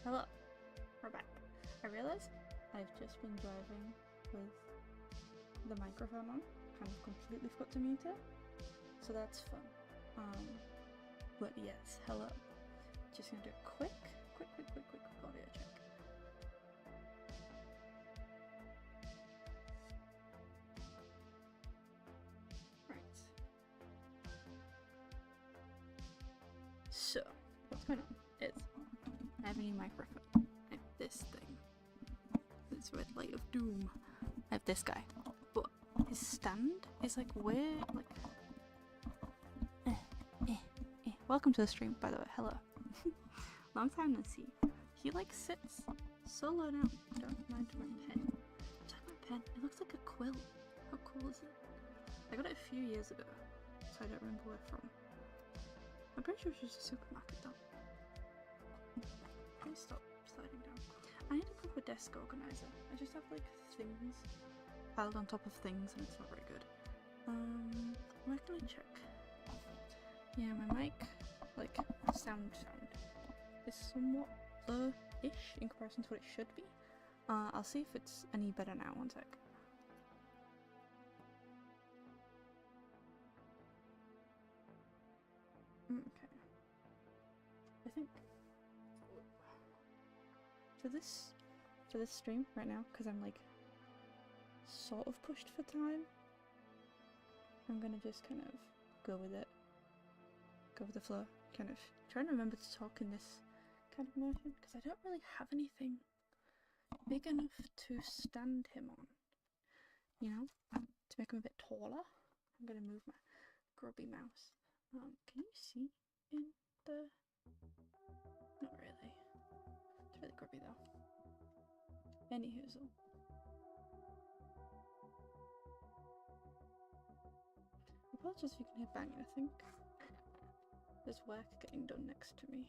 Hello, we're back. I realized I've just been driving with the microphone on, kind of completely forgot to mute it, so that's fun. But yes, hello. Just gonna do a quick audio check. Right. So, what's going on is I have a new microphone. I have this thing. This red light of doom. I have this guy. But his stand is like weird, like Welcome to the stream, by the way. Hello. Long time no see. He like sits so low down. Don't mind my pen. Check my pen. It looks like a quilt. How cool is it? I got it a few years ago, so I don't remember where from. I'm pretty sure it was just a supermarket though. Let me stop sliding down. I need a proper desk organizer. I just have like things piled on top of things and it's not very good. Where can I check? Yeah, my mic, like, sound is somewhat low-ish in comparison to what it should be. I'll see if it's any better now, one sec. Okay. I think for this stream right now, because I'm like sort of pushed for time, I'm gonna just kind of go with it. Go with the flow, kind of trying to remember to talk in this kind of motion because I don't really have anything big enough to stand him on, you know, to make him a bit taller. I'm gonna move my grubby mouse. Can you see in the? Not really. It's really grubby though. Anywho, apologies if you can hear banging. I think there's work getting done next to me.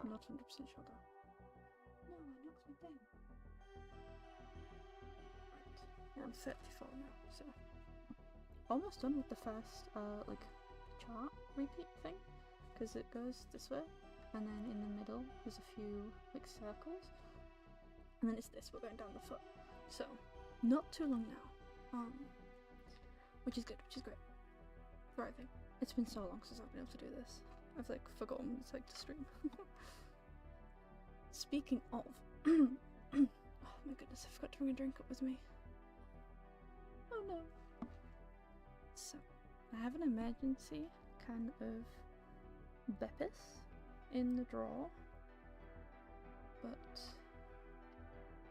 I'm not 100% sure though. No, I knocked me down. Right. Yeah, I'm 34 now, so almost done with the first like chart repeat thing, because it goes this way, and then in the middle there's a few like circles, and then it's this. We're going down the foot, so not too long now. Which is good, which is great. Thriving. It's been so long since I've been able to do this. I've like forgotten what it's like to stream. Speaking of, oh my goodness, I forgot to bring a drink up with me. Oh no. So, I have an emergency kind of Beppis in the drawer, but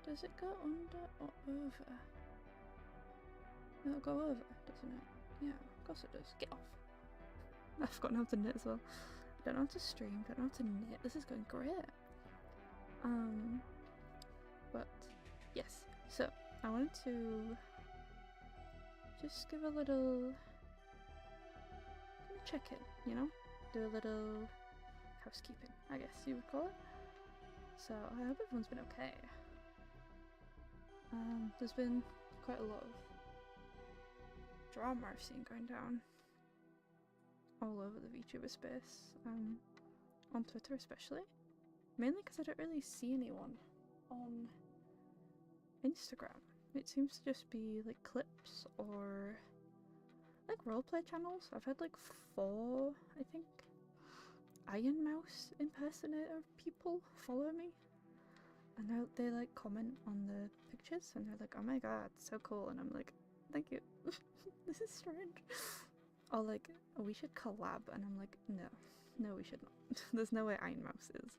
does it go under or over? It'll go over, doesn't it? Yeah, of course it does. Get off. I've forgotten how to knit as well. I don't know how to stream, don't know how to knit. This is going great. But yes, so I wanted to just give a little check-in, you know? Do a little housekeeping, I guess you would call it. So I hope everyone's been okay. There's been quite a lot of drama I've seen going down all over the VTuber space, on Twitter especially, mainly because I don't really see anyone on Instagram. It seems to just be like clips or like roleplay channels. I've had like 4, I think, Iron Mouse impersonator people follow me, and they like comment on the pictures and they're like, oh my god, so cool, and I'm like, thank you. This is strange. Or like, oh, we should collab, and I'm like, no we should not. There's no way Iron Mouse is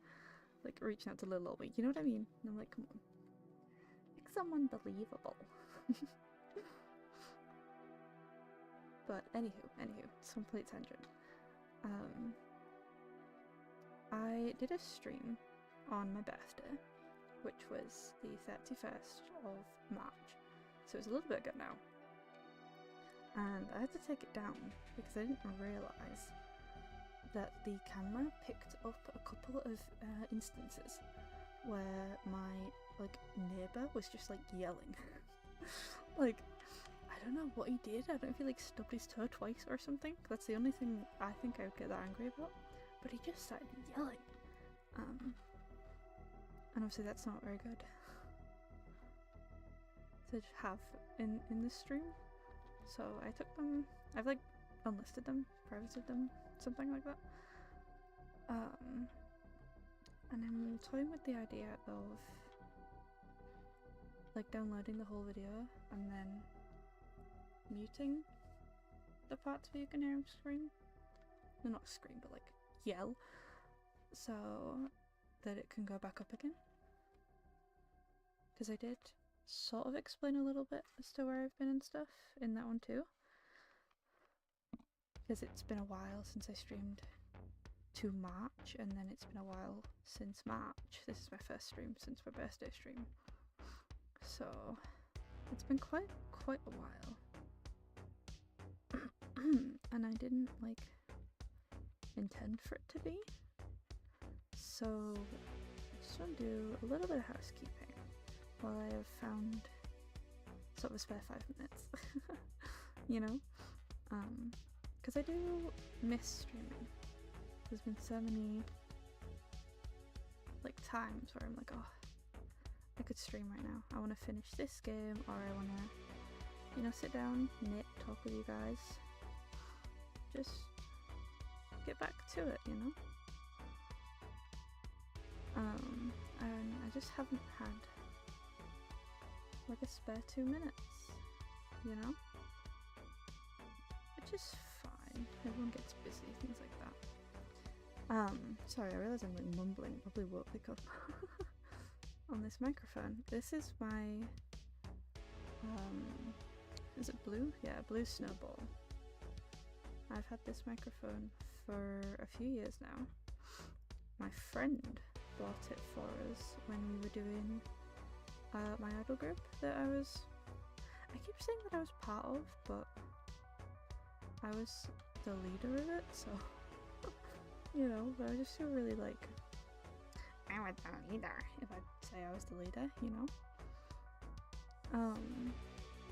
like reaching out to Lil Olby, you know what I mean? And I'm like, come on, make someone believable. But anywho, it's a complete tangent. I did a stream on my birthday, which was the 31st of March, so it's a little bit ago now. And I had to take it down because I didn't realise that the camera picked up a couple of instances where my like neighbour was just like yelling. Like, I don't know what he did. I don't know if he like stubbed his toe twice or something. That's the only thing I think I would get that angry about. But he just started yelling. And obviously that's not very good to have in this stream. So I took them, I've like unlisted them, privated them, something like that. And I'm toying with the idea of like downloading the whole video and then muting the parts where you can hear him scream. No, not scream, but like yell, so that it can go back up again. Because I did sort of explain a little bit as to where I've been and stuff in that one too. Because it's been a while since I streamed to March, and then it's been a while since March. This is my first stream since my birthday stream. So it's been quite a while. And I didn't like intend for it to be. So I just want to do a little bit of housekeeping while I have found sort of a spare 5 minutes. You know? Because I do miss streaming. There's been so many like times where I'm like, oh, I could stream right now. I want to finish this game, or I want to, you know, sit down, knit, talk with you guys. Just get back to it, you know? And I just haven't had like a spare 2 minutes, you know? Which is fine. Everyone gets busy, things like that. Sorry, I realise I'm like mumbling. Probably won't pick up on this microphone. This is my, is it blue? Yeah, blue snowball. I've had this microphone for a few years now. My friend bought it for us when we were doing my idol group that I keep saying that I was part of, but I was the leader of it, so you know, but I just feel really like I was the leader if I say I was the leader, you know.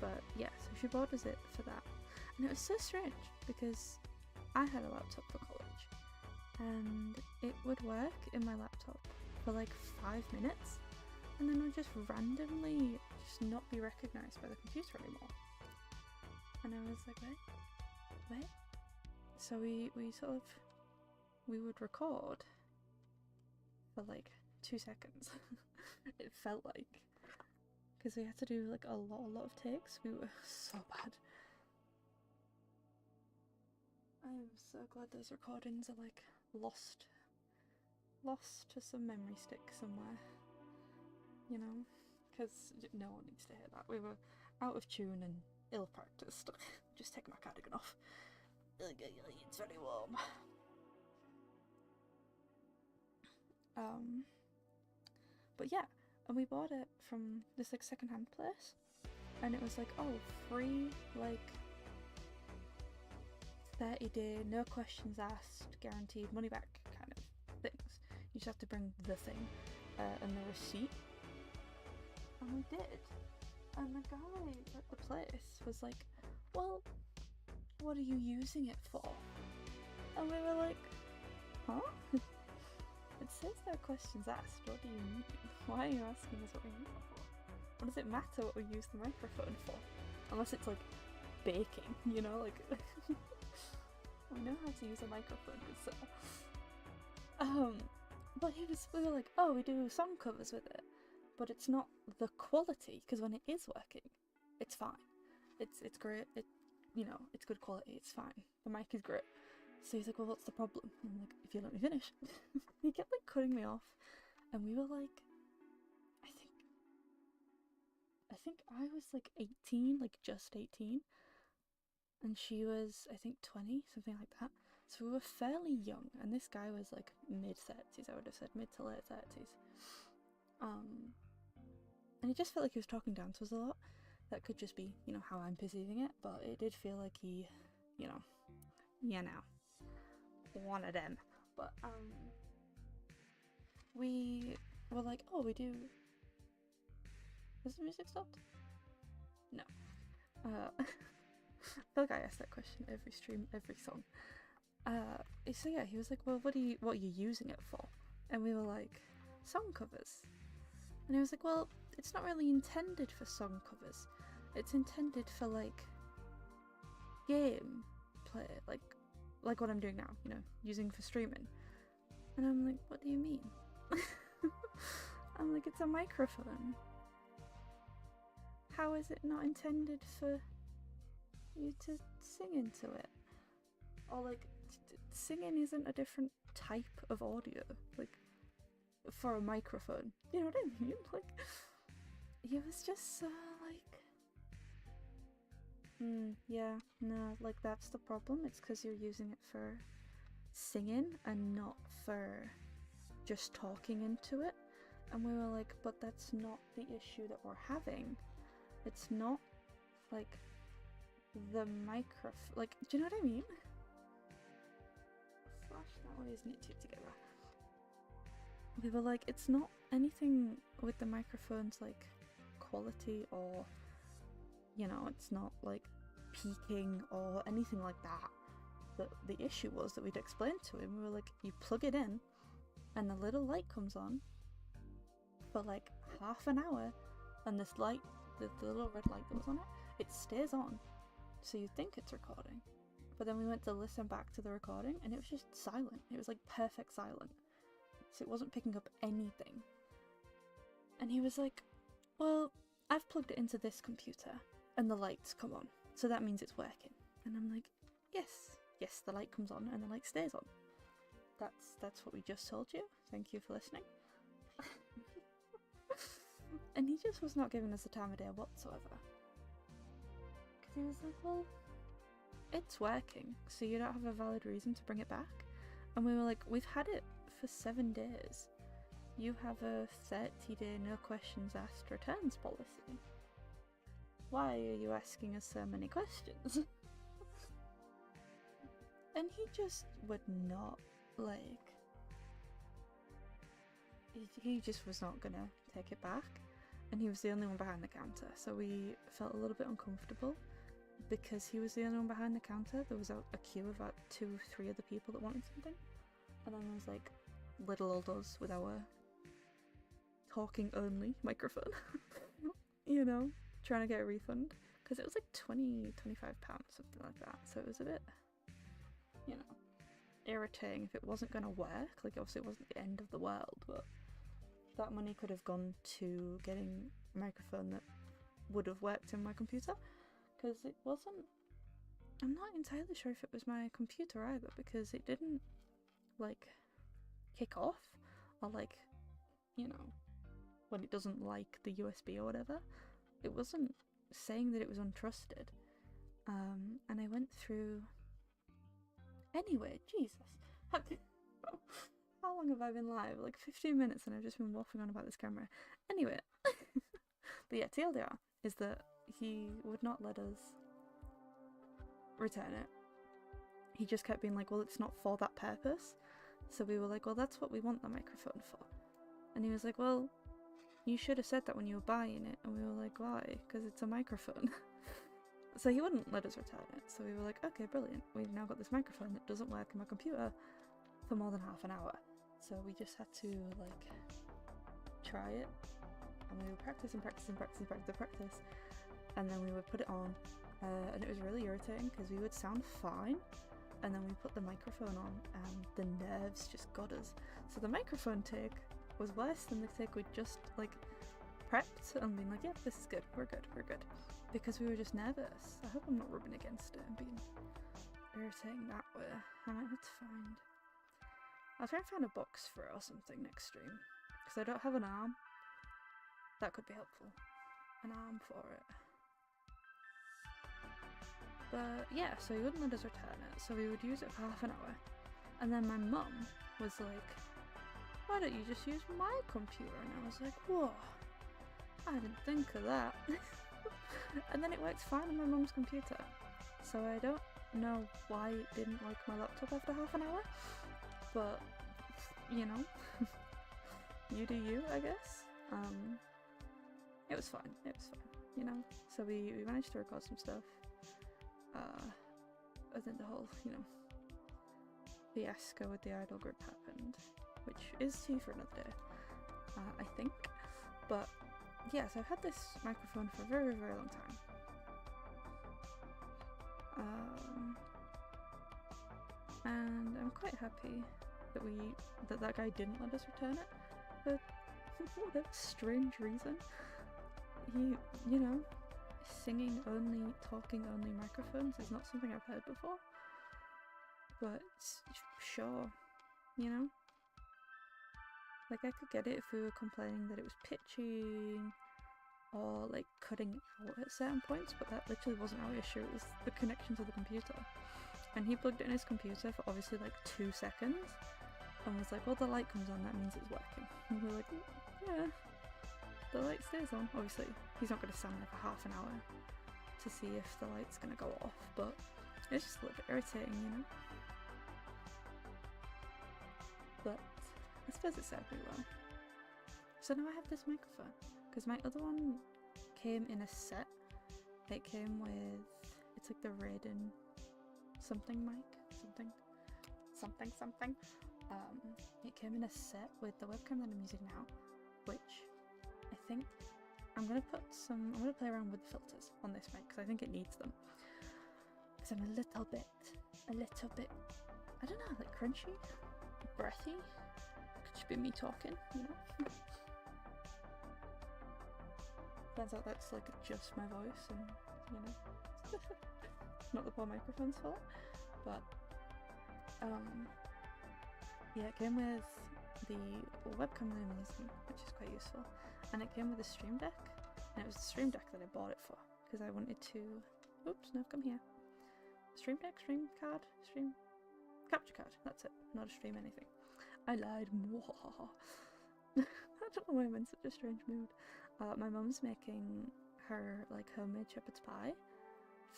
But yeah, so she bought us it for that, and it was so strange because I had a laptop for college, and it would work in my laptop for like 5 minutes, and then would just randomly just not be recognised by the computer anymore. And I was like, wait. So we would record for like 2 seconds. It felt like, because we had to do like a lot of takes. We were so bad. I'm so glad those recordings are like lost to some memory stick somewhere, you know, because no one needs to hear that. We were out of tune and ill practiced. Just take my cardigan off. It's very warm. But yeah, and we bought it from this like second-hand place, and it was like, oh, free, like 30-day, no questions asked, guaranteed money back kind of things. You just have to bring the thing and the receipt. And we did. And the guy at the place was like, well, what are you using it for? And we were like, huh? It says no questions asked. What do you mean? Why are you asking us what we use it for? What does it matter what we use the microphone for? Unless it's like baking, you know, like we know how to use a microphone, so but we were like, oh, we do song covers with it, but it's not the quality, because when it is working, it's fine. It's great. You know, it's good quality. It's fine. The mic is great. So he's like, well, what's the problem? And I'm like, if you let me finish. He kept like cutting me off, and we were like, I think I was like 18, like just 18, and she was, I think, 20, something like that. So we were fairly young, and this guy was like mid-30s, I would have said, mid to late 30s. And it just felt like he was talking down to us a lot. That could just be, you know, how I'm perceiving it, but it did feel like he, you know, one of them. But we were like, oh, we do. Has the music stopped? No. I feel like I ask that question every stream, every song. So yeah, he was like, well, what are you using it for? And we were like, song covers. And he was like, well, it's not really intended for song covers. It's intended for, like, game play, like what I'm doing now, you know, using for streaming. And I'm like, what do you mean? I'm like, it's a microphone. How is it not intended for you to sing into it? Or like, singing isn't a different type of audio, like, for a microphone. You know what I mean? Like, he was just so like, yeah, no, like that's the problem. It's because you're using it for singing and not for just talking into it. And we were like, but that's not the issue that we're having. It's not like the microphone, like, do you know what I mean? Flash that way, isn't it, two together? We were like, it's not anything with the microphone's like quality, or, you know, it's not like peaking or anything like that. The issue was that we'd explained to him, we were like, you plug it in and the little light comes on for like half an hour, and this light, the little red light that was on it, it stays on, so you think it's recording. But then we went to listen back to the recording and it was just silent. It was like perfect silent, so it wasn't picking up anything. And he was like, well, I've plugged it into this computer and the lights come on, so that means it's working. And I'm like, yes, the light comes on and the light stays on. That's what we just told you. Thank you for listening. And he just was not giving us the time of day whatsoever. Because he was like, well, it's working, so you don't have a valid reason to bring it back. And we were like, we've had it for 7 days. You have a 30-day no questions asked returns policy. Why are you asking us so many questions? And he just would not, like, he just was not gonna take it back. And he was the only one behind the counter, so we felt a little bit uncomfortable because he was the only one behind the counter. There was a queue of about 2 or 3 other people that wanted something, and then there was like little old us with our talking only microphone, you know, trying to get a refund because it was like £25, something like that. So it was a bit, you know, irritating if it wasn't going to work. Like, obviously it wasn't the end of the world, but that money could have gone to getting a microphone that would have worked in my computer, because it wasn't, I'm not entirely sure if it was my computer either, because it didn't like kick off, or like, you know, when it doesn't like the USB or whatever, it wasn't saying that it was untrusted. And I went through, anyway, Jesus. How long have I been live? Like 15 minutes, and I've just been waffling on about this camera. Anyway, but yeah, TLDR is that he would not let us return it. He just kept being like, well, it's not for that purpose. So we were like, well, that's what we want the microphone for. And he was like, well, you should have said that when you were buying it. And we were like, why? Because it's a microphone. So he wouldn't let us return it. So we were like, okay, brilliant. We've now got this microphone that doesn't work in my computer for more than half an hour. So we just had to, like, try it. And we would practice. And then we would put it on. And it was really irritating because we would sound fine. And then we put the microphone on and the nerves just got us. So the microphone take was worse than the take we'd just, like, prepped and been like, yeah, this is good, we're good. Because we were just nervous. I hope I'm not rubbing against it and being irritating that way. I might have to find, I'll try and find a box for it or something next stream. Because I don't have an arm. That could be helpful. An arm for it. But yeah, so he wouldn't let us return it, so we would use it for half an hour. And then my mum was like, why don't you just use my computer? And I was like, whoa, I didn't think of that. And then it works fine on my mum's computer. So I don't know why it didn't like my laptop after half an hour. But, you know, you do you, I guess. It was fine, you know. So we managed to record some stuff. And then the whole, you know, fiasco with the idol group happened, which is tea for another day, I think. But yes, I've had this microphone for a very, very long time. And I'm quite happy that that guy didn't let us return it, but for whatever strange reason, you know, singing only, talking only microphones is not something I've heard before, but sure, you know, like I could get it if we were complaining that it was pitching or like cutting out at certain points, but that literally wasn't our issue. It was the connection to the computer. And he plugged it in his computer for obviously like 2 seconds and was like, well, the light comes on, that means it's working. And we were like, yeah, the light stays on. Obviously, he's not going to stand there for half an hour to see if the light's going to go off, but it's just a little bit irritating, you know? But I suppose it served me well. So now I have this microphone, because my other one came in a set. It came with, it's like the Raiden something mic, something. It came in a set with the webcam that I'm using now, which I think I'm gonna play around with the filters on this mic because I think it needs them. Because I'm a little bit, I don't know, like crunchy, breathy. Could just be me talking, you know. Turns out that's like just my voice, and you know. Not the poor microphone's fault, but yeah, it came with the webcam that I'm using, which is quite useful, and it came with a stream deck, and it was the stream deck that I bought it for, because I wanted to, oops, no, come here, stream deck, stream card, stream, capture card, that's it, not a stream anything, I lied, I don't know why I'm in such a strange mood. My mum's making her, like, homemade shepherd's pie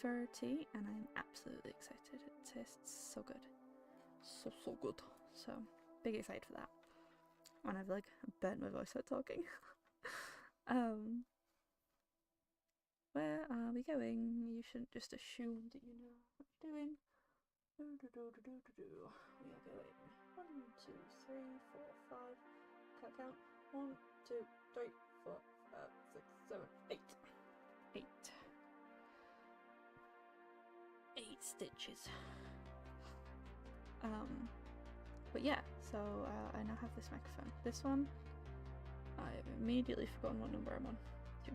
for tea, and I'm absolutely excited. It tastes so good. So good. So, big excited for that. And I've like burnt my voice out talking. Where are we going? You shouldn't just assume that you know what you're doing. We are going 1, 2, 3, 4, 5. Can't count. 1, 2, 3, 4, 5, 6, 7, 8. 8 stitches. But yeah, so I now have this microphone. This one, I've immediately forgotten what number I'm on. 2.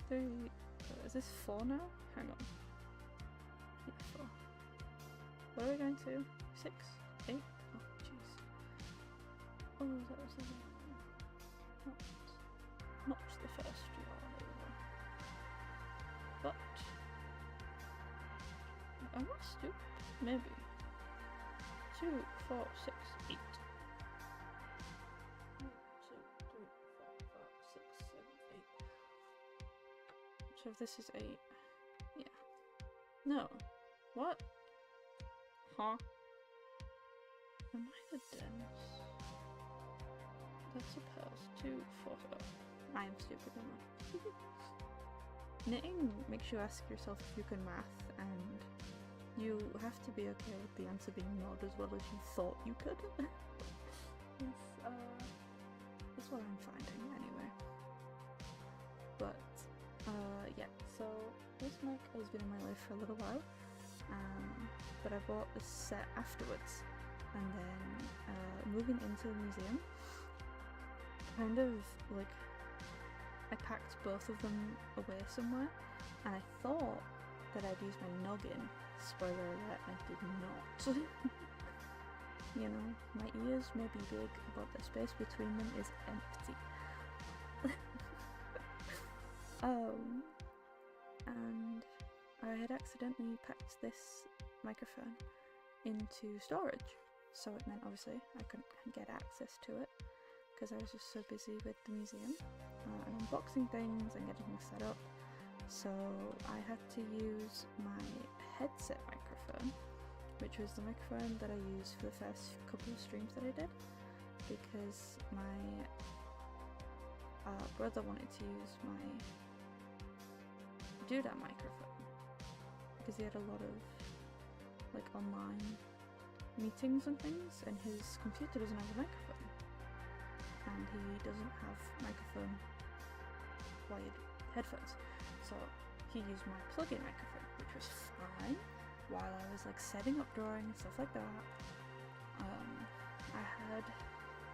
3. Is this 4 now? Hang on. Yeah, 4. What are we going to? 6? 8? Oh, jeez. Oh, that was not the first yarn over. But am I stupid? Maybe. 2, 4, 6, 8. 1, 2, 3, 4, 5, 6, 7, 8. So if this is 8, yeah. No. What? Huh? Am I the dense? That's a purse. 2, 4, 5. I am stupid enough. Knitting makes you ask yourself if you can math, and you have to be okay with the answer being not as well as you thought you could. That's what I'm finding anyway. But yeah, so this mic has been in my life for a little while, but I bought this set afterwards, and then moving into the museum, kind of like I packed both of them away somewhere, and I thought that I'd use my noggin. Spoiler alert, I did not. You know, my ears may be big, but the space between them is empty. And I had accidentally packed this microphone into storage, so it meant obviously I couldn't get access to it because I was just so busy with the museum and unboxing things and getting things set up. So I had to use my headset microphone, which was the microphone that I used for the first couple of streams that I did, because my brother wanted to use my doodad microphone because he had a lot of like online meetings and things, and his computer doesn't have a microphone. and he doesn't have microphone wired headphones, so he used my plug-in microphone, which was fine while I was like setting up drawing and stuff like that.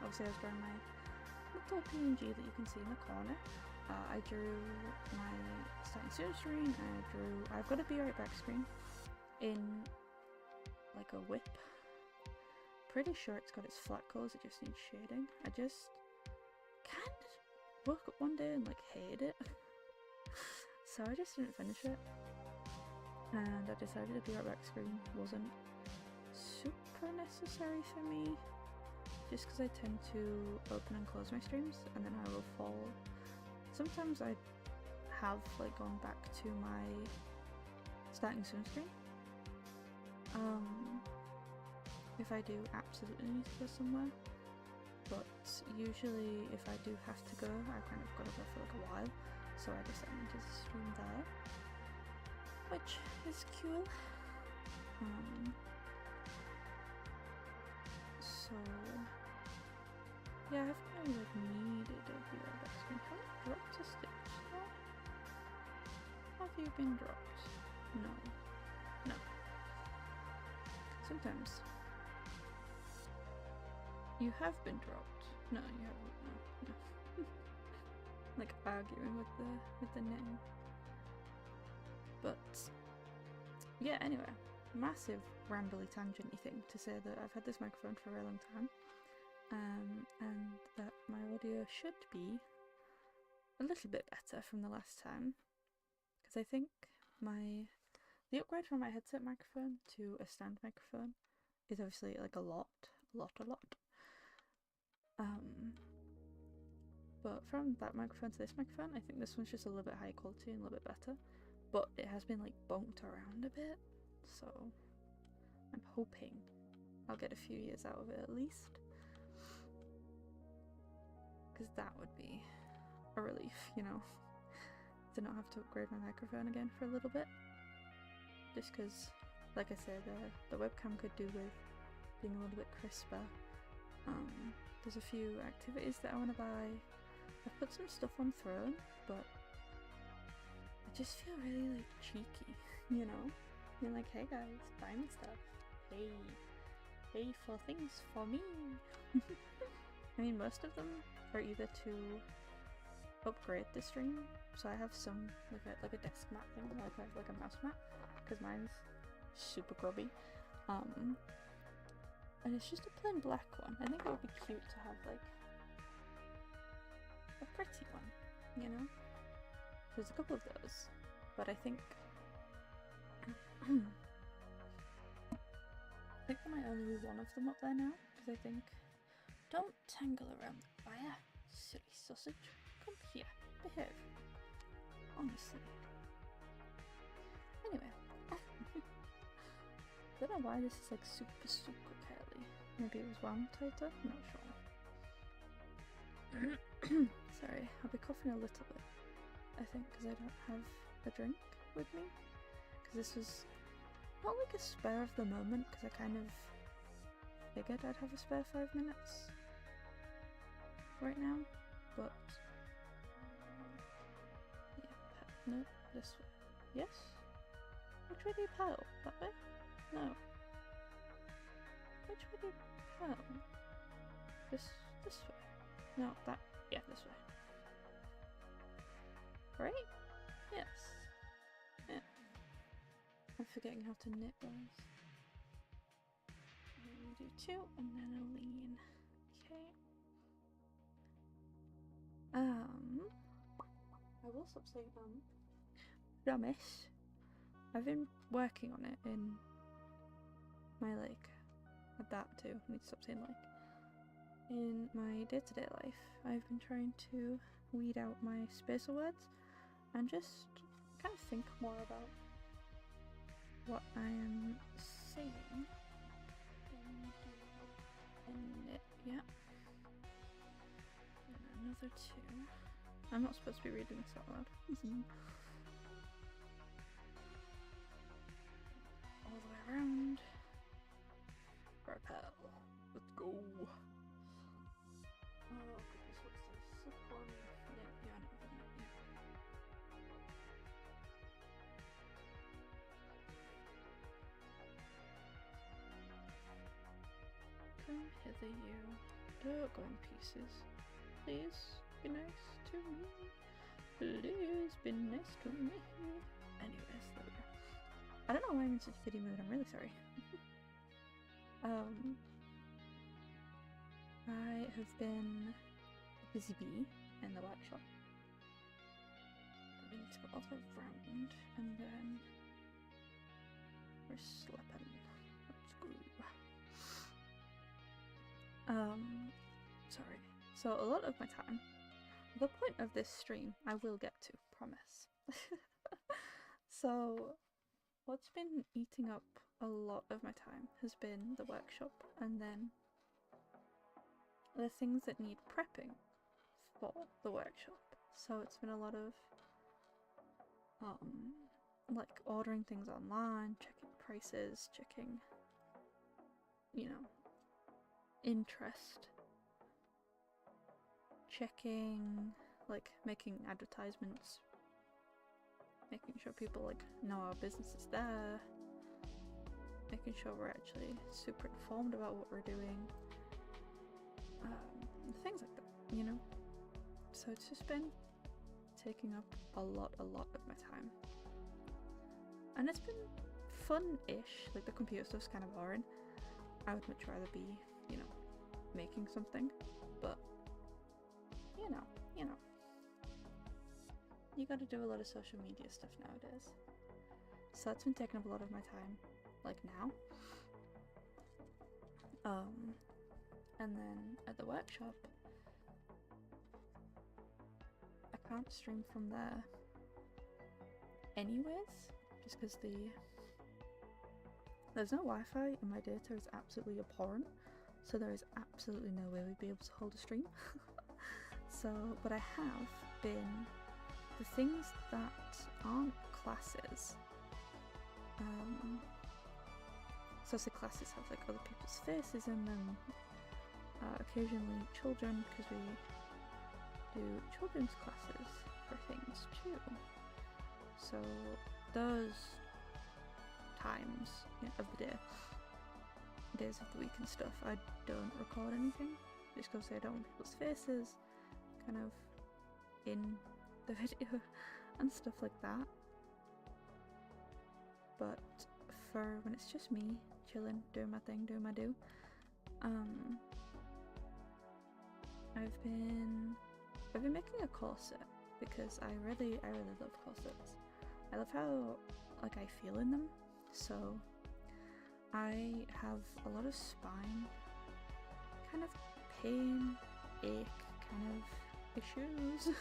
Obviously I was drawing my little PNG that you can see in the corner. I drew my starting soon screen, I've got a be right back screen in like a whip. Pretty sure it's got its flat colours, it just needs shading. I just kind of woke up one day and like hated it. So I just didn't finish it. And I decided a be right back screen wasn't super necessary for me. Just because I tend to open and close my streams and then I will fall. Sometimes I have like gone back to my starting soon screen. If I do absolutely need to go somewhere, but usually if I do have to go, I kind of gotta go for like a while, so I decided to stream there, which is cool. So yeah, I haven't really like needed a be right back screen. Have I dropped a stitch though? Have you been dropped? No. No. Sometimes you have been dropped. No, you haven't. No. Like arguing with the knitting. But yeah, anyway, massive rambly tangenty thing to say that I've had this microphone for a very long time, and that my audio should be a little bit better from the last time, because I think the upgrade from my headset microphone to a stand microphone is obviously like a lot. But from that microphone to this microphone, I think this one's just a little bit higher quality and a little bit better. But it has been like bonked around a bit, so I'm hoping I'll get a few years out of it at least. Because that would be a relief, you know, to not have to upgrade my microphone again for a little bit. Just because, like I said, the webcam could do with being a little bit crisper. There's a few activities that I want to buy. I've put some stuff on Throne, but I just feel really like cheeky, you know? You're like, hey guys, buy me stuff. Hey for things for me. I mean, most of them are either to upgrade the stream. So I have some like a desk mat thing, like a mouse mat, because mine's super grubby. And it's just a plain black one. I think it would be cute to have like a pretty one, you know? There's a couple of those, but I think there might only be one of them up there now, because I think, don't tangle around the fire, silly sausage. Come here, behave. Honestly. Anyway. I don't know why this is like super curly. Maybe it was wound tighter? I'm not sure. Sorry, I'll be coughing a little bit, I think, because I don't have a drink with me. Because this was not like a spare of the moment, because I kind of figured I'd have a spare 5 minutes right now, but yeah, no, this way. Yes? Which way do you paddle? That way? No. Which way do you paddle? This way. No, that, yeah, this way. Right? Yes. Yeah. I'm forgetting how to knit those. We do 2 and then a lean. Okay. I will stop saying promise. I've been working on it in my like adapt to. I need to stop saying like. In my day-to-day life, I've been trying to weed out my spacer words and just kind of think more about what I am saying. And yeah. And another 2. I'm not supposed to be reading this out loud. All the way around. Rappel. Let's go. Oh goodness wither you. Don't go in pieces. Please be nice to me. Please be nice to me. Anyways, there we go. I don't know why I'm in such a giddy mood, I'm really sorry. I have been a busy bee in the workshop. We need to go all the way around and then we're slipping. Let's go. Sorry. So a lot of my time, the point of this stream, I will get to, promise. So what's been eating up a lot of my time has been the workshop and then the things that need prepping for the workshop. So it's been a lot of like ordering things online, checking prices, checking, you know, interest, checking, like making advertisements, making sure people like know our business is there, making sure we're actually super informed about what we're doing, things like that, you know. So it's just been taking up a lot of my time, and it's been fun-ish. Like the computer stuff's kind of boring. I would much rather be, you know, making something, but you know, you gotta do a lot of social media stuff nowadays. So that's been taking up a lot of my time, like now. And then at the workshop, I can't stream from there anyways, just because there's no Wi-Fi and my data is absolutely abhorrent, so there is absolutely no way we'd be able to hold a stream. So, but I have been, the things that aren't classes, so the classes have like other people's faces in them, occasionally children, because we do children's classes for things too. So those times of the day, days of the week and stuff, I don't record anything, just because I don't want people's faces kind of in the video and stuff like that. But for when it's just me chilling, doing my thing, doing my do, I've been making a corset because I really love corsets. I love how like I feel in them. So I have a lot of spine kind of pain, ache kind of issues.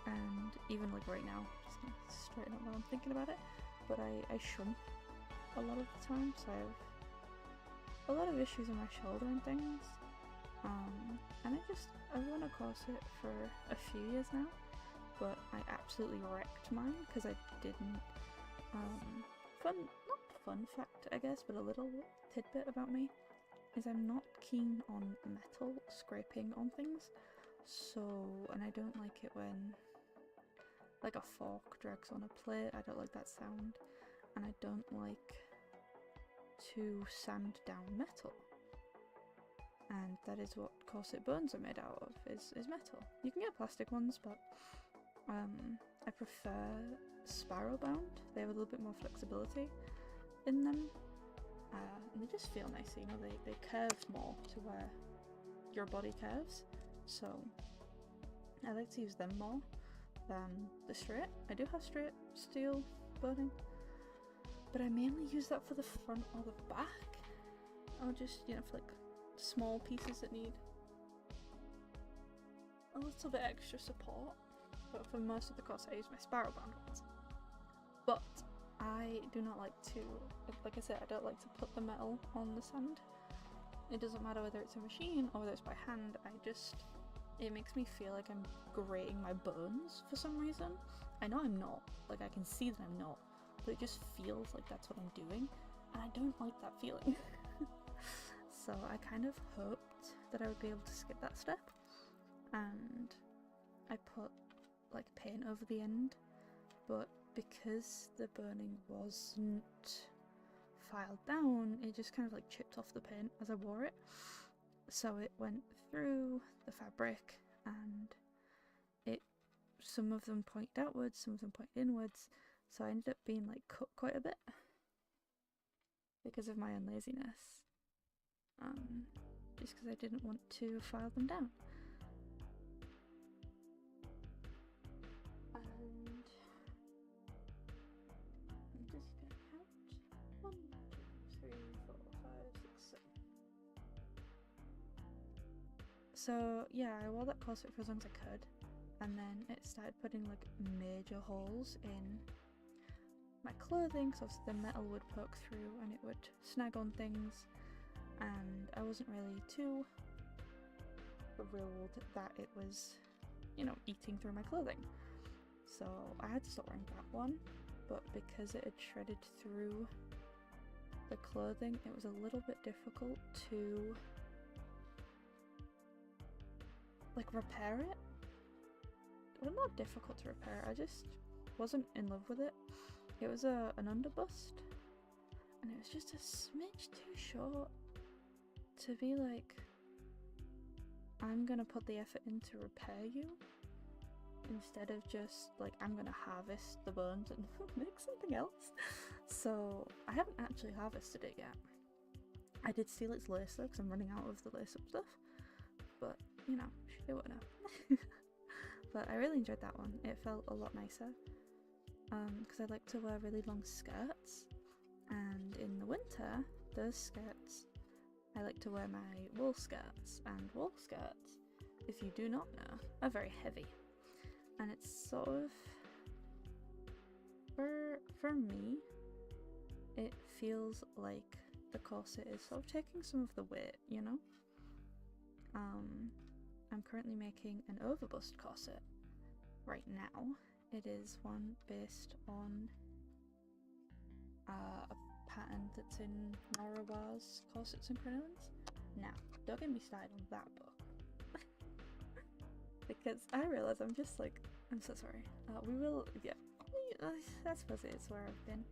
And even like right now, just gonna straighten up while I'm thinking about it, but I shrunk a lot of the time, so I have a lot of issues in my shoulder and things. And I've worn a corset for a few years now, but I absolutely wrecked mine because I didn't, not fun fact I guess, but a little tidbit about me is I'm not keen on metal scraping on things. So, and I don't like it when like a fork drags on a plate. I don't like that sound, and I don't like to sand down metal. And that is what corset bones are made out of, is metal. You can get plastic ones, but I prefer spiral bound. They have a little bit more flexibility in them, and they just feel nicer, you know, they curve more to where your body curves. So I like to use them more than the straight. I do have straight steel boning, but I mainly use that for the front or the back, or just, you know, for like small pieces that need a little bit extra support. But for most of the course I use my spiral bound ones. But I do not like to, like I said, I don't like to put the metal on the sand. It doesn't matter whether it's a machine or whether it's by hand. It makes me feel like I'm grating my bones for some reason. I know I'm not, like I can see that I'm not, but it just feels like that's what I'm doing, and I don't like that feeling. So I kind of hoped that I would be able to skip that step, and I put like paint over the end, but because the burning wasn't filed down, it just kind of like chipped off the paint as I wore it. So it went through the fabric, and some of them pointed outwards, some of them pointed inwards. So I ended up being like cut quite a bit because of my own laziness. Just because I didn't want to file them down. And I'm just gonna count 1, 2, 3, 4, 5, 6, 7. So yeah, I wore that corset for as long as I could, and then it started putting like major holes in my clothing, so the metal would poke through and it would snag on things, and I wasn't really too thrilled that it was, you know, eating through my clothing. So I had to stop wearing that one, but because it had shredded through the clothing, it was a little bit difficult to like repair it. Well, not difficult to repair, I just wasn't in love with it. It was an underbust, and it was just a smidge too short to be like, I'm gonna put the effort in to repair you, instead of just like, I'm gonna harvest the bones and make something else. So I haven't actually harvested it yet. I did steal its lace though, because I'm running out of the lace up stuff, but you know, it won't know. But I really enjoyed that one. It felt a lot nicer. Because I like to wear really long skirts, and in the winter, those skirts, I like to wear my wool skirts, and wool skirts, if you do not know, are very heavy, and it's sort of, for me, it feels like the corset is sort of taking some of the weight, you know? I'm currently making an overbust corset right now. It is one based on a pattern that's in Norawa's Corsets and Crinolines. Now, don't get me started on that book. Because I realise I'm just like, I'm so sorry. We will, yeah, I suppose it is where I've been.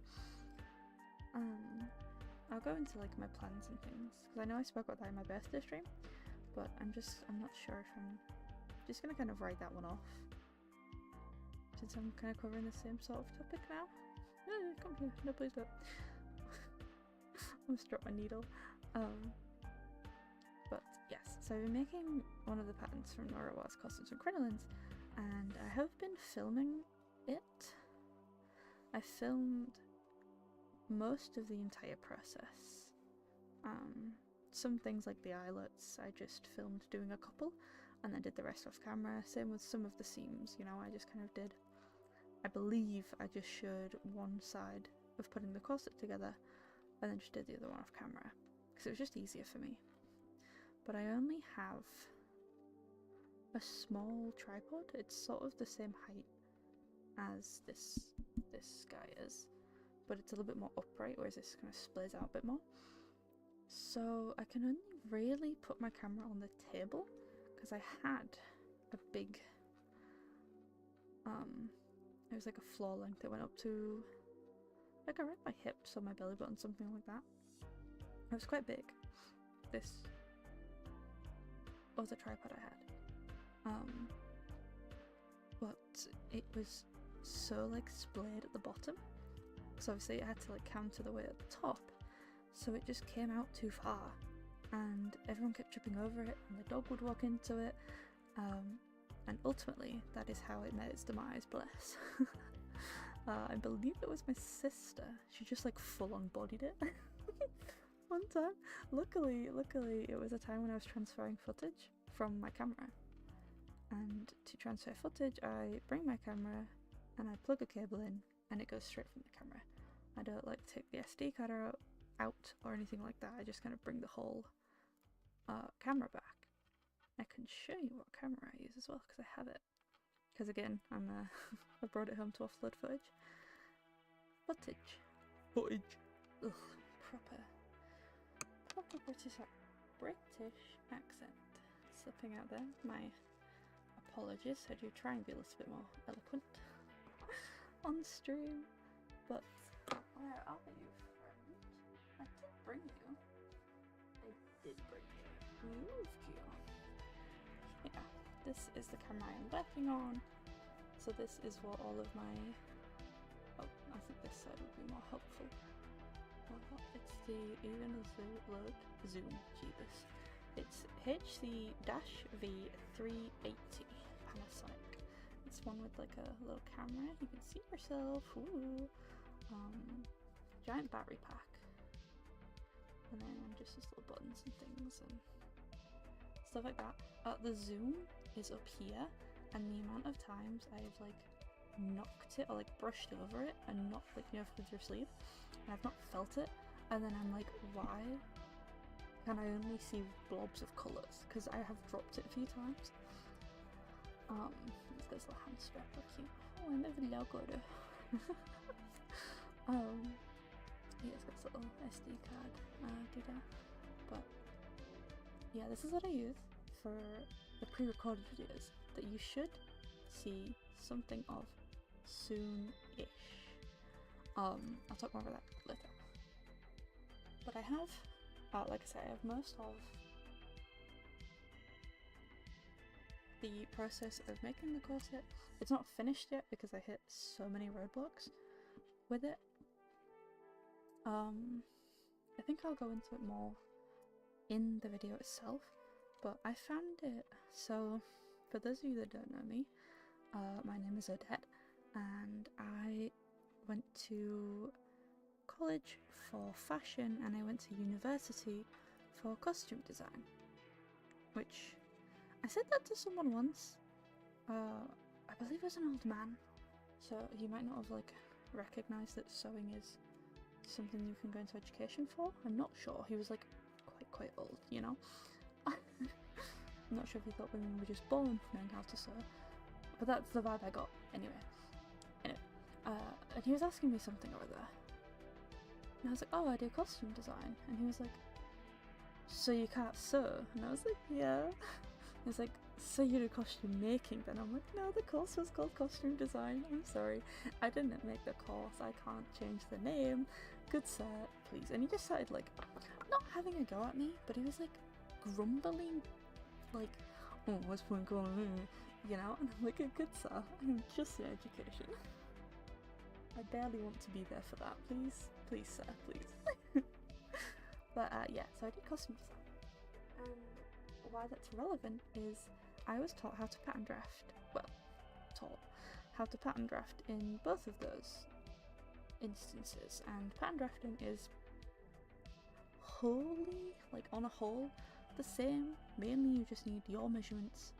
I'll go into like my plans and things, because I know I spoke about that in my birthday stream, but I'm not sure if I'm just gonna kind of write that one off, since I'm kind of covering the same sort of topic now. Come here, no please don't. I almost dropped my needle. But yes, so I've been making one of the patterns from Norawa's Corsets and Crinolines, and I have been filming it. I filmed most of the entire process. Some things like the eyelets, I just filmed doing a couple, and then did the rest off camera. Same with some of the seams, you know, I just kind of did. I believe I just showed one side of putting the corset together, and then just did the other one off camera, because it was just easier for me. But I only have a small tripod. It's sort of the same height as this guy is, but it's a little bit more upright, whereas this kind of splays out a bit more. So I can only really put my camera on the table, because I had a big, it was like a floor length that went up to like around my hips or my belly button, something like that. It was quite big. This was the tripod I had. But it was so like splayed at the bottom, so obviously it had to like counter the weight at the top, so it just came out too far, and everyone kept tripping over it, and the dog would walk into it, and ultimately that is how it met its demise, bless. I believe it was my sister. She just like full on bodied it one time. Luckily it was a time when I was transferring footage from my camera, and to transfer footage I bring my camera and I plug a cable in, and it goes straight from the camera. I don't like take the SD card out or anything like that. I just kind of bring the whole camera back. I can show you what camera I use as well, because I have it. Because again, I brought it home to offload footage. Ugh, proper British accent slipping out there. My apologies. I do try and be a little bit more eloquent on stream, but where are you, friend? bring you? I did bring you. Moved you. Yeah, this is the camera I'm working on. So this is what all of my... Oh, I think this side would be more helpful. Well, it's the... Are you gonna load? Zoom, Jeebus. It's HC-V380 Panasonic. It's one with like a little camera. You can see yourself. Ooh. Giant battery pack. And then just these little buttons and things and stuff like that. The zoom is up here, and the amount of times I've like knocked it or like brushed over it and not like, you know, with your sleeve, and I've not felt it, and then I'm like, why can I only see blobs of colours? Because I have dropped it a few times. This little hand strap, how cute. Oh, I'm a logo. Yeah, it's got this little SD card data. But yeah, this is what I use for the pre-recorded videos that you should see something of soon-ish. I'll talk more about that later. But I have, like I say, I have most of the process of making the corset. It's not finished yet because I hit so many roadblocks with it. I think I'll go into it more in the video itself, but I found it. So for those of you that don't know me, my name is Odette, and I went to college for fashion, and I went to university for costume design, which I said that to someone once. I believe it was an old man, so he might not have like recognized that sewing is something you can go into education for. I'm not sure. He was like quite old, you know. I'm not sure if he thought women were just born knowing how to sew, but that's the vibe I got anyway. And he was asking me something over there, and I was like, oh, I do costume design. And he was like, so you can't sew? And I was like, yeah. He was like, so you do costume making then? I'm like, no, the course was called costume design. I'm sorry, I didn't make the course, I can't change the name. Good sir, please. And he just started like, not having a go at me, but he was like grumbling, like, oh, what's point going on, you know? And I'm like, good sir, I'm just in education. I barely want to be there for that, please. Please sir, please. But yeah, so I did costume design. And why that's relevant is I was taught how to pattern draft. Well, taught how to pattern draft in both of those instances, and pattern drafting is wholly, like on a whole, the same. Mainly you just need your measurements,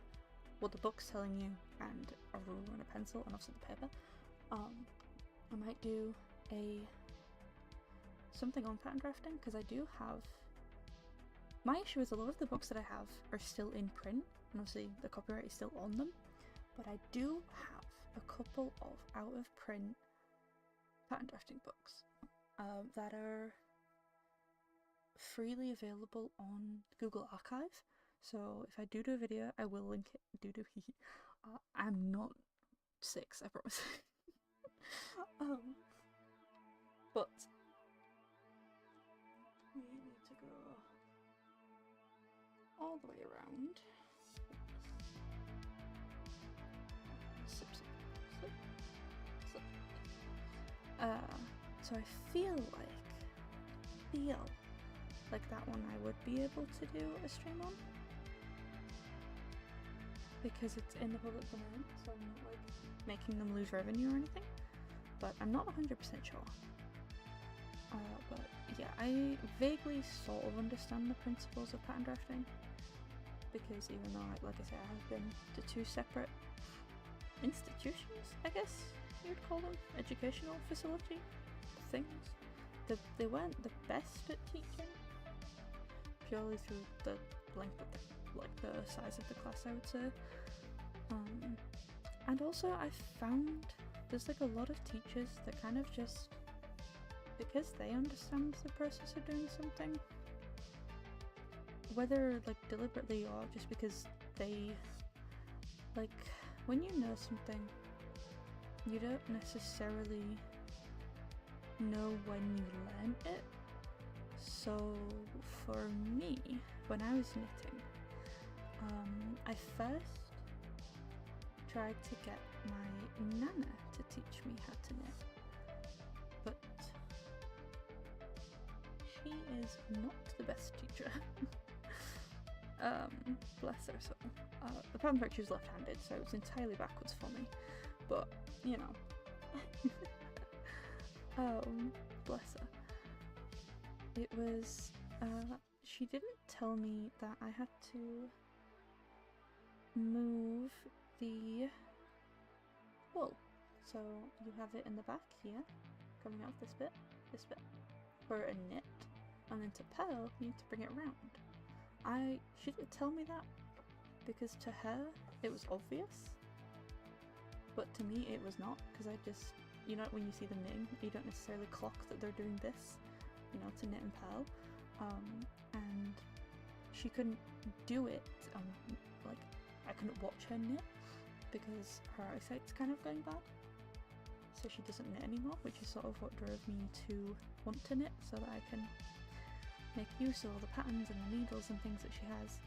what the book's telling you, and a ruler and a pencil, and also the paper. I might do something on pattern drafting, because I do have... My issue is a lot of the books that I have are still in print, and obviously the copyright is still on them, but I do have a couple of out-of-print pattern drafting books that are freely available on Google Archive. So if I do a video, I will link it. I'm not 6, I promise. But we need to go all the way around. Slip. So I feel like that one I would be able to do a stream on, because it's in the public domain, so I'm not like making them lose revenue or anything, but I'm not 100% sure. But yeah, I vaguely sort of understand the principles of pattern drafting, because even though, like I say, I have been to 2 separate institutions, I guess you'd call them, educational facility things, that they weren't the best at teaching, purely through the length of the size of the class, I would say. And also I found there's like a lot of teachers that kind of just, because they understand the process of doing something, whether like deliberately or just because they, like, when you know something, you don't necessarily know when you learn it. So for me, when I was knitting, I first tried to get my nana to teach me how to knit, but she is not the best teacher. Bless her soul. The problem is she was left-handed, so it was entirely backwards for me, but you know. Bless her. It was, she didn't tell me that I had to move the wool. So you have it in the back here, coming out this bit, for a knit, and then to purl, you need to bring it round. She didn't tell me that, because to her, it was obvious, but to me it was not, because I just, you know, when you see them knitting, you don't necessarily clock that they're doing this, you know, to knit and purl, and she couldn't do it, like, I couldn't watch her knit, because her eyesight's kind of going bad, so she doesn't knit anymore, which is sort of what drove me to want to knit, so that I can make use of all the patterns and the needles and things that she has.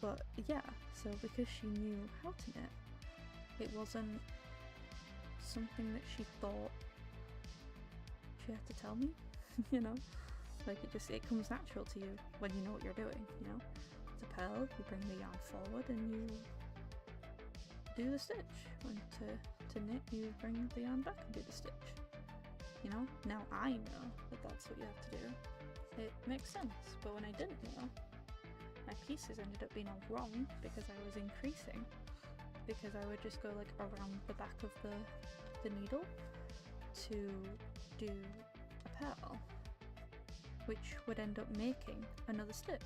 But yeah, so because she knew how to knit, it wasn't something that she thought she had to tell me, you know? Like it comes natural to you when you know what you're doing, you know? To purl, you bring the yarn forward and you do the stitch. And to knit, you bring the yarn back and do the stitch. You know? Now I know that that's what you have to do. It makes sense, but when I didn't know, my pieces ended up being all wrong because I was increasing. Because I would just go like around the back of the needle to do a purl, which would end up making another stitch,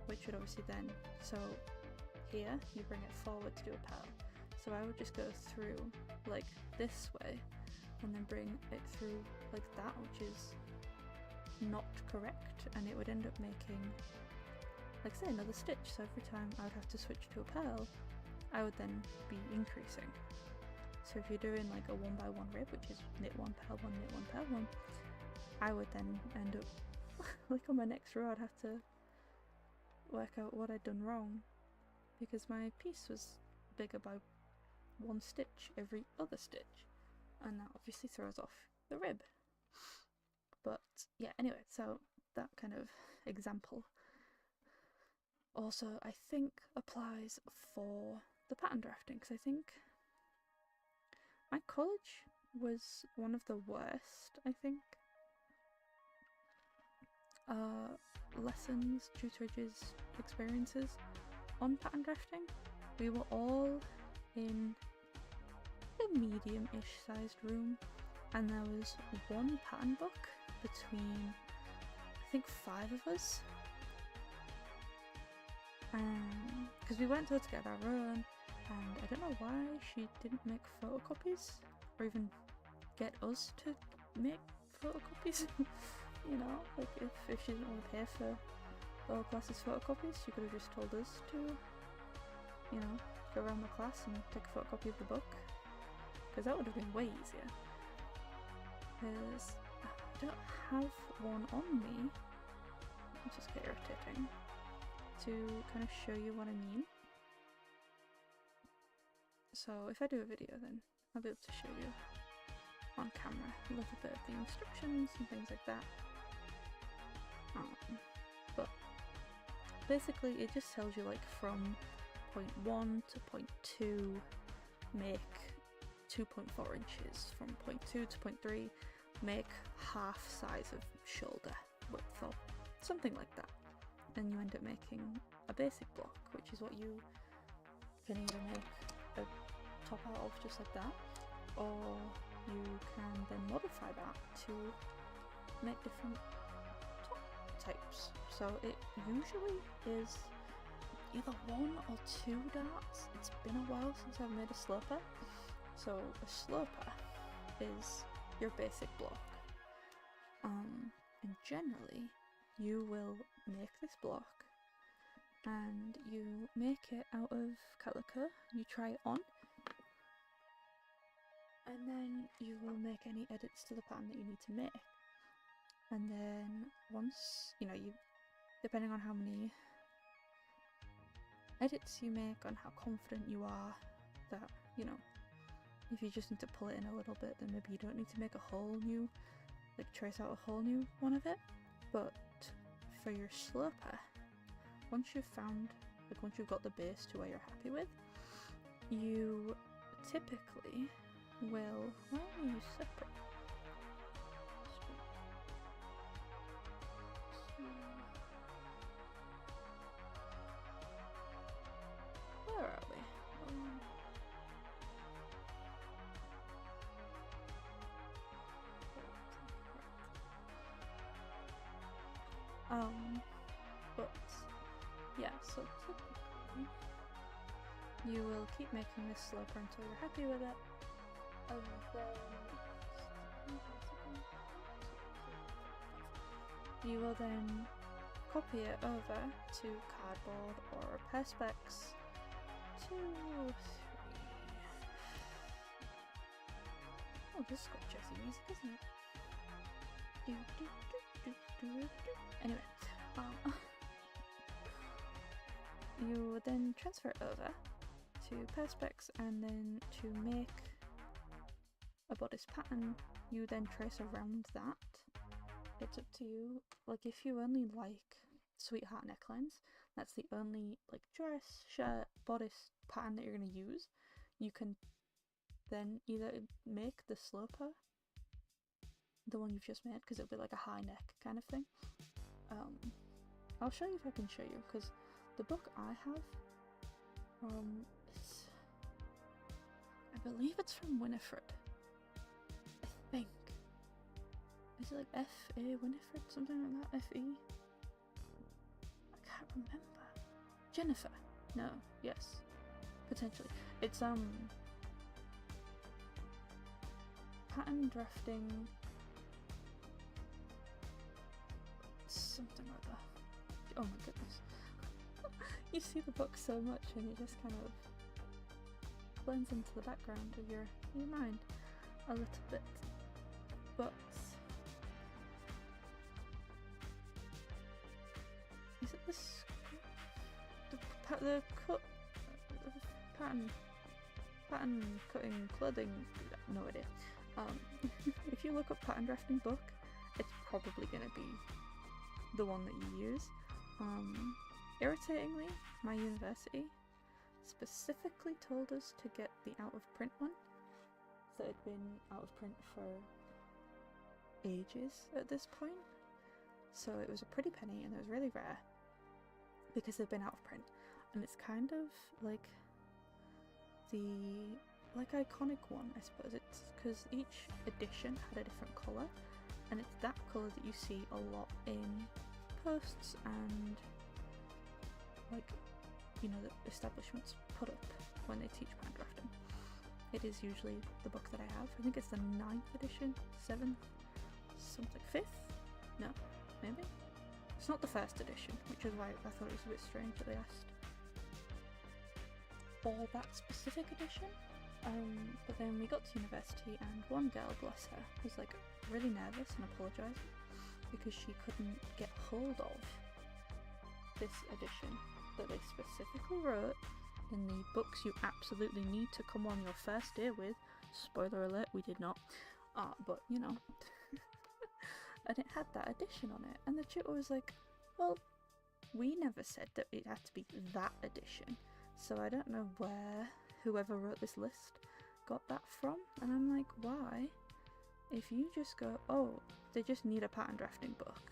which would obviously then, so here you bring it forward to do a purl. So I would just go through like this way and then bring it through like that, which is not correct, and it would end up making, like say, another stitch. So every time I would have to switch to a purl, I would then be increasing. So if you're doing like a 1x1 rib, which is knit one, purl one, knit one, purl one, I would then end up like on my next row I'd have to work out what I'd done wrong, because my piece was bigger by one stitch every other stitch, and that obviously throws off the rib. But yeah, anyway, so that kind of example also I think applies for the pattern drafting, because I think my college was one of the worst, I think, lessons, tutораges, experiences on pattern drafting. We were all in a medium-ish sized room, and there was one pattern book between, I think, 5 of us, because we weren't told to get our own, and I don't know why she didn't make photocopies, or even get us to make photocopies. You know, like if she didn't want to pay for the whole class's photocopies, she could have just told us to, you know, go around the class and take a photocopy of the book, because that would have been way easier. Because I don't have one on me, which is quite irritating, to kind of show you what I mean. So if I do a video, then I'll be able to show you on camera a little bit of the instructions and things like that. But basically it just tells you, like, from point 1 to point 2 make 2.4 inches, from point 2 to point 3 make half size of shoulder width, or something like that, and you end up making a basic block, which is what you can either make a top out of just like that, or you can then modify that to make different top types. So it usually is either 1 or 2 darts. It's been a while since I've made a sloper. So a sloper is your basic block. And generally you will make this block and you make it out of calico, you try it on, And then you will make any edits to the pattern that you need to make. And then once, you depending on how many edits you make, on how confident you are that, if you just need to pull it in a little bit, then maybe you don't need to make a whole new, trace out a whole new one of it. But for your sloper, once you've got the base to where you're happy with, you typically will, why are we separate? Where are we? But yeah, so typically you will keep making this sloper until you're happy with it, and then you will then copy it over to cardboard or perspex. 2, 3. Oh, this has got jazzy music, isn't it? Do, do, do, do, do, do. Anyway, you would then transfer it over to perspex, and then to make a bodice pattern, you then trace around that. It's up to you. If you only like sweetheart necklines, that's the only dress, shirt, bodice pattern that you're going to use, you can then either make the sloper, the one you've just made, because it'll be like a high neck kind of thing. I'll show you if I can show you, because the book I have, I believe it's from Winifred. I think. Is it F.A. Winifred? Something like that? F.E.? I can't remember. Jennifer? No. Yes. Potentially. It's, pattern drafting something like that. Oh my goodness. You see the book so much and it just kind of blends into the background of your mind a little bit. But is it the pattern cutting clothing? No idea. If you look up pattern drafting book, it's probably going to be the one that you use. Irritatingly, my university specifically told us to get the out of print one. So it'd been out of print for ages at this point. So it was a pretty penny and it was really rare because they've been out of print. And it's kind of like the iconic one, I suppose. It's because each edition had a different colour, and it's that colour that you see a lot in posts and the establishments put up when they teach pattern drafting. It is usually the book that I have. I think it's the 9th edition, 7th, something, 5th? No, maybe? It's not the 1st edition, which is why I thought it was a bit strange that they asked for that specific edition. But then we got to university and one girl, bless her, was really nervous and apologising because she couldn't get hold of this edition that they specifically wrote in the books you absolutely need to come on your first day with. Spoiler alert, we did not. But and it had that edition on it, and the tutor was like, well, we never said that it had to be that edition, so I don't know where whoever wrote this list got that from. And I'm like, why? If you just go, oh, they just need a pattern drafting book,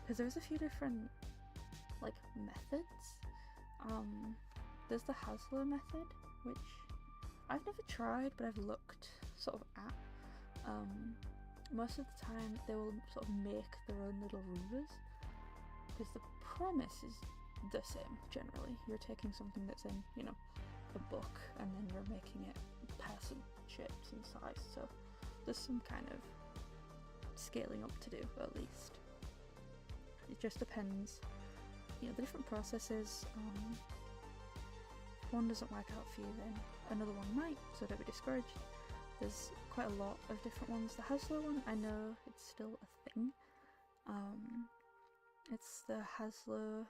because there's a few different methods. There's the Hasler method, which I've never tried, but I've looked sort of at. Most of the time they will sort of make their own little rulers, because the premise is the same generally. You're taking something that's in, a book, and then you're making it person shapes and size, so there's some kind of scaling up to do, at least. It just depends, the different processes. If one doesn't work out for you, then another one might, so don't be discouraged. There's quite a lot of different ones. The Hasler one, I know it's still a thing. It's the Hasler's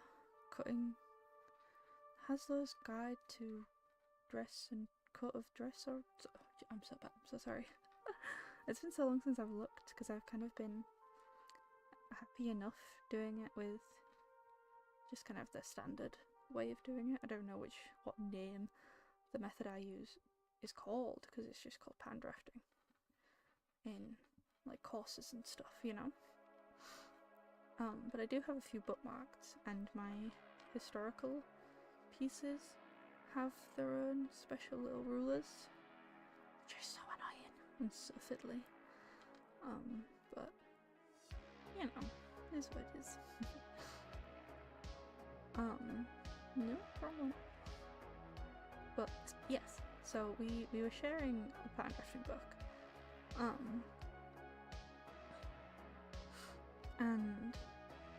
Guide to Dress and Cut of Dress, or I'm so bad, I'm so sorry. It's been so long since I've looked, because I've kind of been happy enough doing it with just kind of the standard way of doing it. I don't know what name the method I use is called, because it's just called pan drafting in like courses and stuff, you know. But I do have a few bookmarked, and my historical pieces have their own special little rulers, which are so annoying and so fiddly. But you know, it is what it is. No problem. But yes, so we were sharing a pattern drafting book. And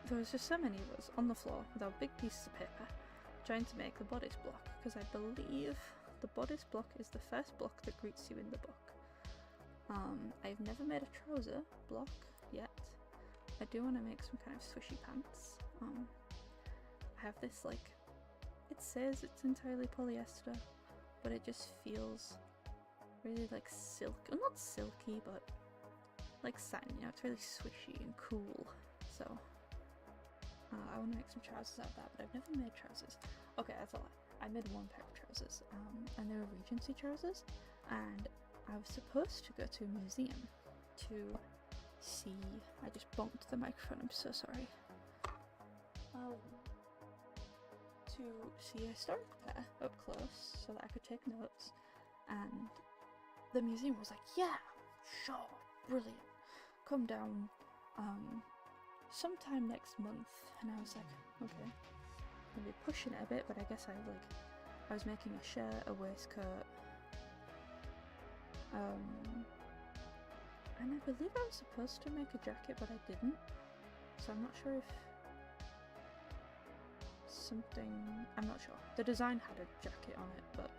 there was just so many of us on the floor with our big pieces of paper trying to make the bodice block, because I believe the bodice block is the first block that greets you in the book. I've never made a trouser block yet. I do want to make some kind of swishy pants. I have this, like, it says it's entirely polyester, but it just feels really like silk, well, not silky, but like satin, you know, it's really swishy and cool. So I want to make some trousers out of that, but I've never made trousers. Okay, that's a lie. I made one pair of trousers, and they were Regency trousers, and I was supposed to go to a museum to see, I just bonked the microphone, I'm so sorry, to see a historic pair up close so that I could take notes, and the museum was like, yeah, sure, brilliant, come down sometime next month. And I was like, okay, I'll be pushing it a bit, but I guess I was making a shirt, a waistcoat, and I believe I was supposed to make a jacket, but I didn't, so I'm not sure if I'm not sure. The design had a jacket on it, but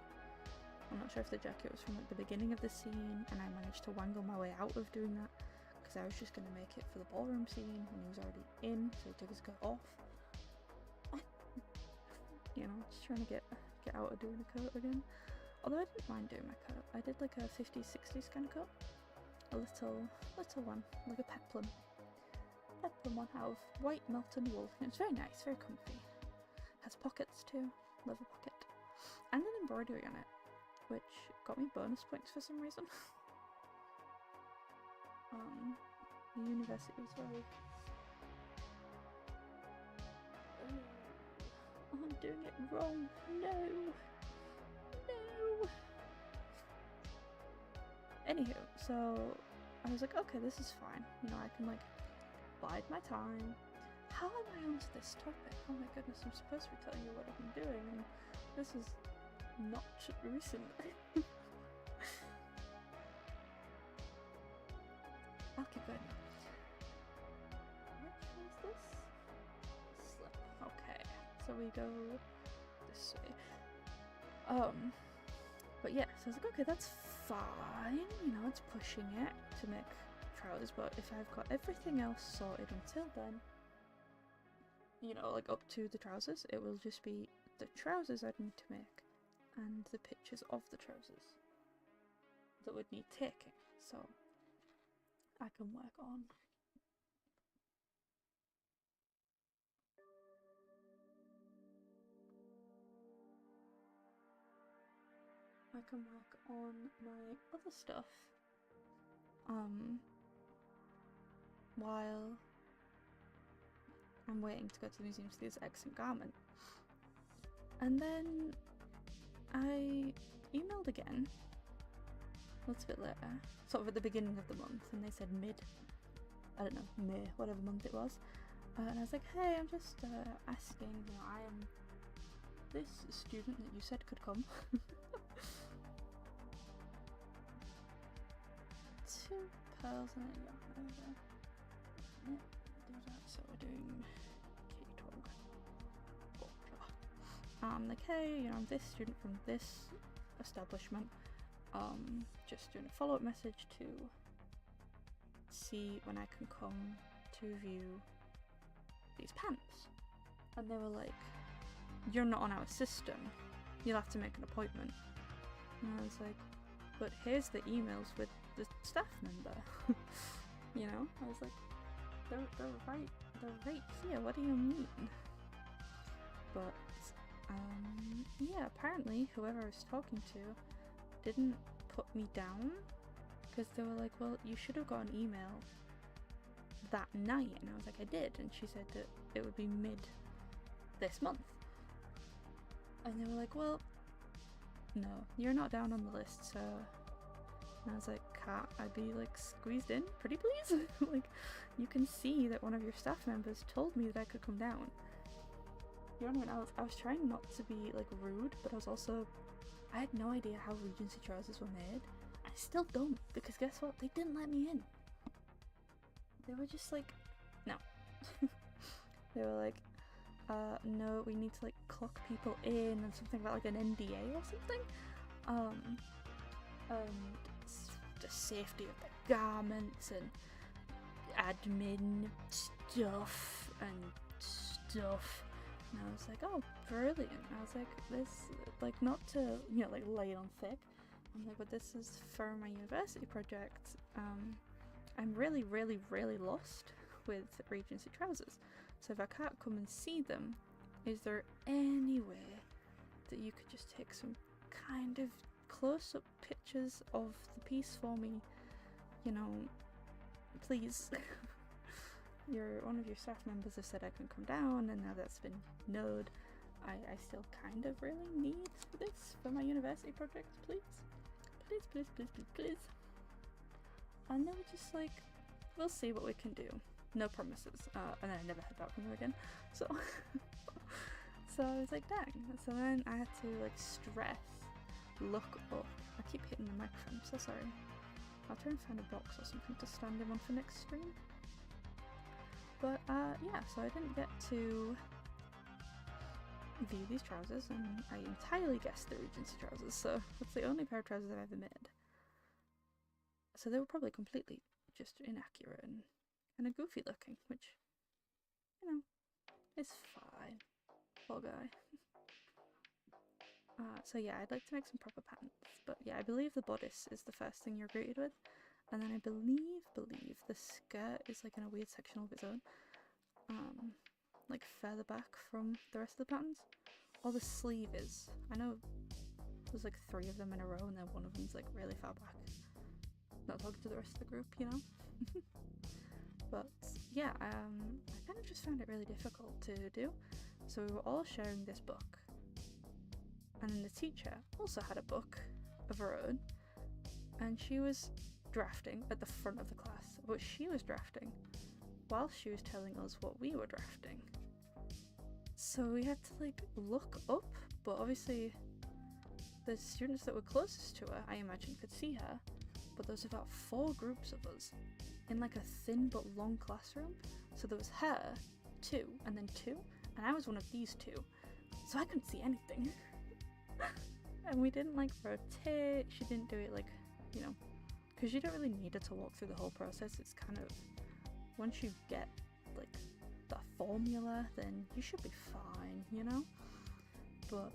I'm not sure if the jacket was from like the beginning of the scene, and I managed to wangle my way out of doing that, because I was just going to make it for the ballroom scene when he was already in, so he took his coat off. You know, just trying to get out of doing a coat again. Although I didn't mind doing my coat. I did like a 50s, 60s kind of coat. A little one, like a peplum. Peplum one out of white Melton wool. And it's very nice, very comfy. Has pockets too, leather pocket. And an embroidery on it, which got me bonus points for some reason. The university was very... Oh, I'm doing it wrong. No! No! Anywho, so I was like, okay, this is fine. You know, I can like bide my time. How am I onto this topic? Oh my goodness, I'm supposed to be telling you what I've been doing, and this is not recent. I'll keep going. Which way is this? Slip. Okay, so we go this way. But yeah, so I was like, okay, that's fine. You know, it's pushing it to make trousers, but if I've got everything else sorted until then, you know, like up to the trousers, it will just be the trousers I'd need to make and the pictures of the trousers that would need taking, so I can work on my other stuff while I'm waiting to go to the museum to see this excellent garment. And then I emailed again a little bit later, sort of at the beginning of the month, and they said I don't know, May, whatever month it was, and I was like, hey, I'm just asking, you know, I am this student that you said could come. 2 pearls and a yarn over. Yep, do that, so we're doing K12. Like, hey, you know, I'm this student from this establishment. just doing a follow-up message to see when I can come to view these pants. And they were like, you're not on our system, you'll have to make an appointment. And I was like, but here's the emails with the staff member. You know, I was like, they're right here, what do you mean? But yeah, apparently whoever I was talking to didn't put me down, because they were like, well, you should have got an email that night. And I was like, I did. And she said that it would be mid this month. And they were like, well, no, you're not down on the list, so. And I was like, can't I be like squeezed in pretty please? Like, you can see that one of your staff members told me that I could come down. You know what I mean? I was trying not to be like rude, but I had no idea how Regency trousers were made. I still don't, because guess what? They didn't let me in. They were just like, no. They were like, no, we need to like clock people in and something about like an NDA or something. And the safety of the garments and admin stuff. And I was like, oh, brilliant. I was like, this, like, not to, you know, like, lay it on thick. I'm like, but this is for my university project. I'm really, really, really lost with Regency trousers. So if I can't come and see them, is there any way that you could just take some kind of close-up pictures of the piece for me? You know, please. One of your staff members have said I can come down, and now that's been known. I still kind of really need this for my university project, please. Please. And they were just like, we'll see what we can do. No promises. And then I never heard back from them again. So, so I was like, dang. So then I had to like look up. I keep hitting the microphone, I'm so sorry. I'll try and find a box or something to stand him on for next stream. But yeah, so I didn't get to view these trousers, and I entirely guessed the Regency trousers, so that's the only pair of trousers I've ever made. So they were probably completely just inaccurate and kind of goofy looking, which, you know, is fine. Poor guy. So yeah, I'd like to make some proper pants, but yeah, I believe the bodice is the first thing you're greeted with. And then I believe the skirt is like in a weird section of its own, like further back from the rest of the patterns. Or the sleeve is. I know there's like 3 of them in a row, and then one of them's like really far back. Not talking to the rest of the group, you know. But yeah, I kind of just found it really difficult to do. So we were all sharing this book, and then the teacher also had a book of her own, and she was drafting at the front of the class, but she was drafting while she was telling us what we were drafting. So we had to like look up, but obviously the students that were closest to her, I imagine, could see her, but there was about 4 groups of us in like a thin but long classroom. So there was her, 2, and then 2, and I was one of these 2, so I couldn't see anything. And we didn't like rotate, she didn't do it like, you know, because you don't really need her to walk through the whole process. It's kind of, once you get like the formula, then you should be fine, you know. But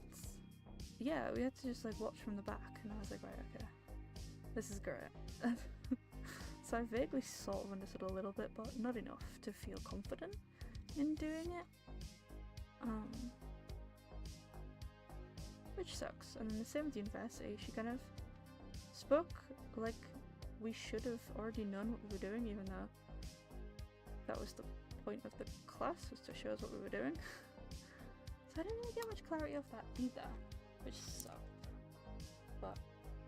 yeah, we had to just like watch from the back, and I was like, right, okay, this is great. So I vaguely sort of understood a little bit, but not enough to feel confident in doing it, which sucks. And then the same with university, she kind of spoke like we should have already known what we were doing, even though that was the point of the class, was to show us what we were doing. So I didn't really get much clarity off that either, which sucked. But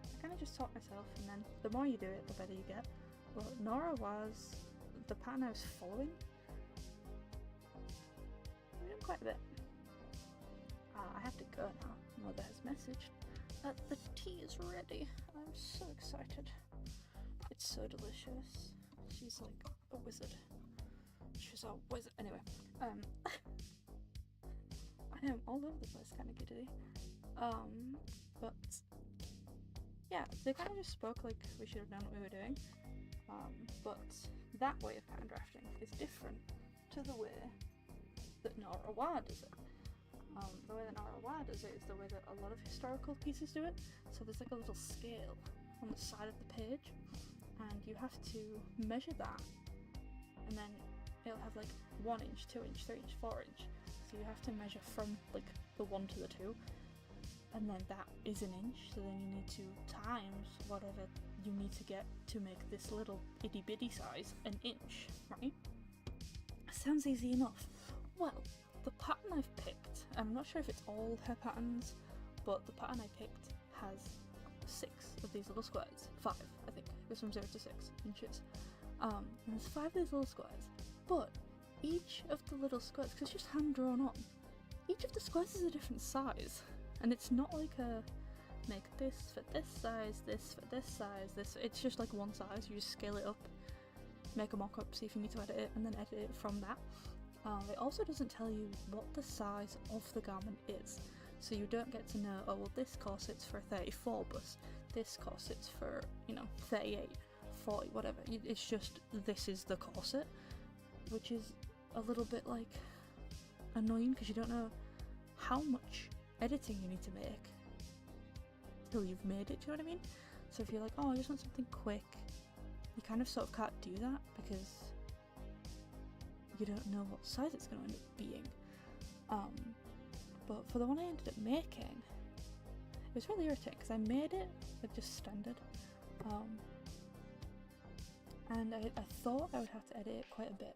I kind of just taught myself, and then the more you do it, the better you get. But Nora was the pattern I was following. We did quite a bit. I have to go now. Mother has messaged that the tea is ready. I'm so excited. It's so delicious. She's like a wizard. She's a wizard. Anyway, I am all over the place, kind of giddy. But yeah, they kind of just spoke like we should have known what we were doing. But that way of pattern drafting is different to the way that Nora Wah does it. The way that Nora Wah does it is the way that a lot of historical pieces do it. So there's like a little scale on the side of the page, and you have to measure that, and then it'll have like 1 inch, 2 inch, 3 inch, 4 inch. So you have to measure from like the 1 to the 2, and then that is an inch. So then you need to times whatever you need to get to make this little itty bitty size an inch, right? Sounds easy enough. Well, the pattern I've picked, I'm not sure if it's all her patterns, but the pattern I picked has 6 of these little squares. 5, I think. It goes from 0 to 6 inches. And there's 5 of these little squares, but each of the little squares, because it's just hand drawn on, each of the squares is a different size, and it's not like a make this for this size, this for this size, this. It's just like one size. You just scale it up, make a mock-up, see if you need to edit it, and then edit it from that. It also doesn't tell you what the size of the garment is, so you don't get to know, oh well, this corset's for a 34 bust, this corset's for, 38, 40, whatever. It's just, this is the corset, which is a little bit like annoying because you don't know how much editing you need to make till you've made it, do you know what I mean? So if you're like, oh, I just want something quick, you kind of sort of can't do that because you don't know what size it's going to end up being. But for the one I ended up making, it was really irritating because I made it like just standard, and I thought I would have to edit it quite a bit,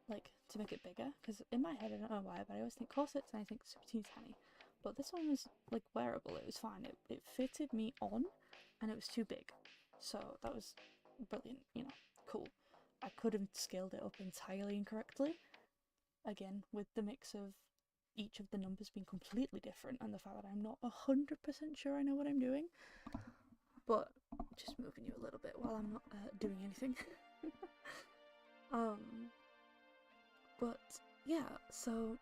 like to make it bigger, because in my head, I don't know why, but I always think corsets and I think super teeny tiny. But this one was like wearable, it was fine, it fitted me on, and it was too big, so that was brilliant, cool. I could have scaled it up entirely incorrectly, again with the mix of each of the numbers being completely different and the fact that I'm not 100% sure I know what I'm doing, but just moving you a little bit while I'm not doing anything. But yeah, so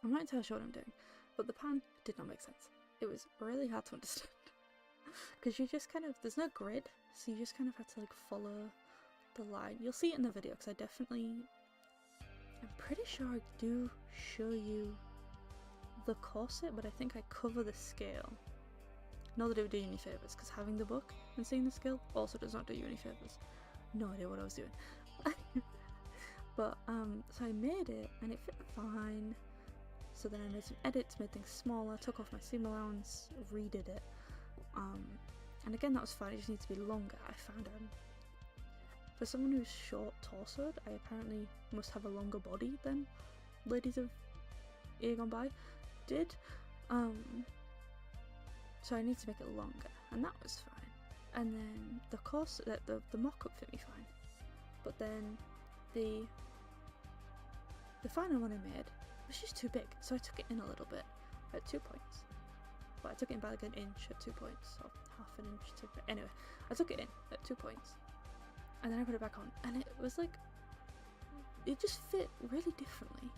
I'm not entirely sure what I'm doing, but the pan did not make sense. It was really hard to understand because you just kind of, there's no grid, so you just kind of have to like follow the line. You'll see it in the video because I'm pretty sure I do show you the corset, but I think I cover the scale. Not that it would do you any favours, because having the book and seeing the scale also does not do you any favours. No idea what I was doing. But so I made it and it fit fine. So then I made some edits, made things smaller, took off my seam allowance, redid it. And again, that was fine, it just needs to be longer. I found for someone who's short torsoed, I apparently must have a longer body than ladies of year gone by did. So I need to make it longer, and that was fine. And then the corset, the mock-up fit me fine. But then the final one I made was just too big, so I took it in a little bit at 2 points. But I took it in by like an inch at 2 points, or half an inch. Anyway, I took it in at 2 points. And then I put it back on, and it was like, it just fit really differently.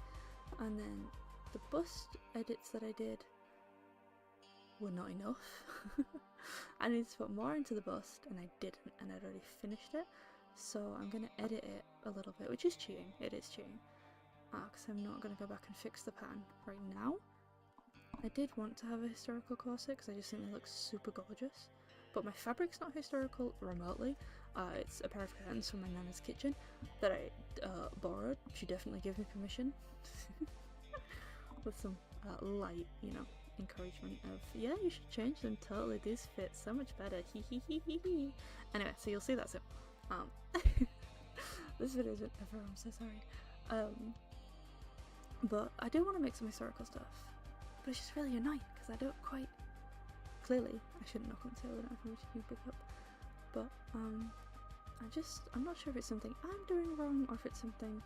And then the bust edits that I did were not enough. I needed to put more into the bust, and I didn't, and I'd already finished it. So I'm going to edit it a little bit, which is cheating. It is cheating. Because I'm not going to go back and fix the pattern right now. I did want to have a historical corset, because I just think it looks super gorgeous. But my fabric's not historical remotely. It's a pair of curtains from my nana's kitchen that I borrowed. She definitely gave me permission. With some light, encouragement of, yeah, you should change them, totally, these fit so much better, hee hee hee hee hee. Anyway, so you'll see that soon. This video is a bit everywhere, I'm so sorry. But I do want to make some historical stuff, but it's just really annoying because I don't quite, clearly I shouldn't knock on the table, I don't know if you can pick up, but I'm not sure if it's something I'm doing wrong or if it's something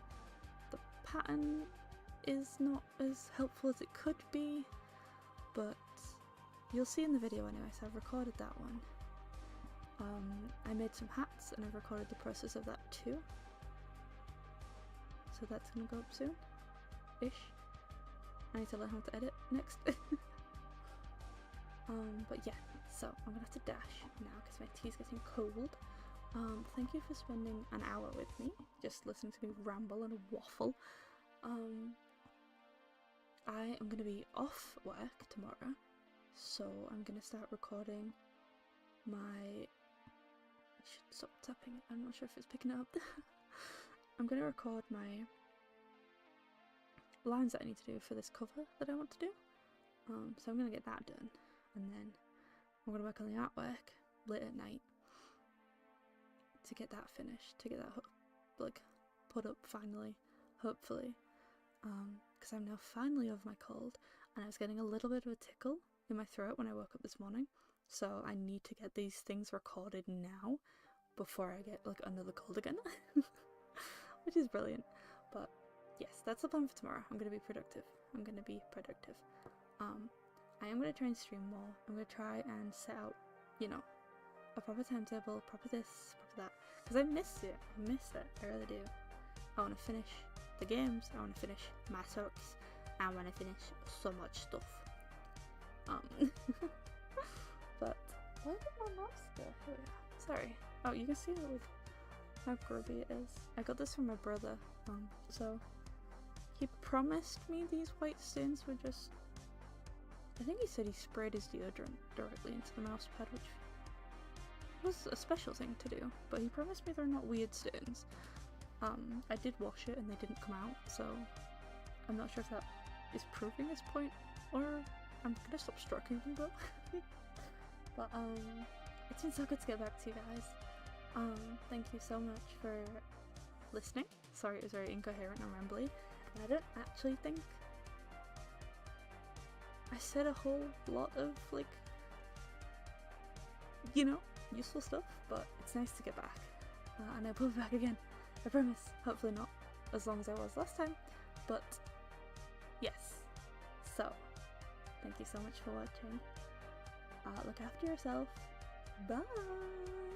the pattern is not as helpful as it could be, but you'll see in the video anyway. So I've recorded that one. I made some hats and I've recorded the process of that too, so that's gonna go up soon ish. I need to learn how to edit next. But yeah, So I'm gonna have to dash now because my tea's getting cold. Thank you for spending an hour with me, just listening to me ramble and waffle. I am gonna be off work tomorrow, so I'm gonna start recording my... I should stop tapping. I'm not sure if it's picking it up. I'm gonna record my lines that I need to do for this cover that I want to do. So I'm gonna get that done, and then I'm gonna work on the artwork late at night to get that finished, to get that like put up finally, hopefully. Because I'm now finally over my cold, and I was getting a little bit of a tickle in my throat when I woke up this morning, so I need to get these things recorded now before I get like another cold again. Which is brilliant. But yes, that's the plan for tomorrow. I'm going to be productive. I am going to try and stream more. I'm going to try and set out, you know, a proper timetable, proper this, proper that, because I miss it. I really do. I want to finish the games, I want to finish my socks, I want to finish so much stuff. But why did my mouse go? Oh yeah, sorry. Oh, you can see how grubby it is. I got this from my brother, so he promised me these white stains were just... I think he said he sprayed his deodorant directly into the mouse pad, which was a special thing to do, but he promised me they're not weird stains. I did wash it and they didn't come out, so I'm not sure if that is proving his point, or I'm gonna stop stroking them, bro. But it's been so good to get back to you guys. Thank you so much for listening. Sorry it was very incoherent and rambly, and I don't actually think I said a whole lot of, like, you know, useful stuff, but it's nice to get back, and I will be back again. I promise. Hopefully not as long as I was last time, but yes. So, thank you so much for watching. Look after yourself. Bye!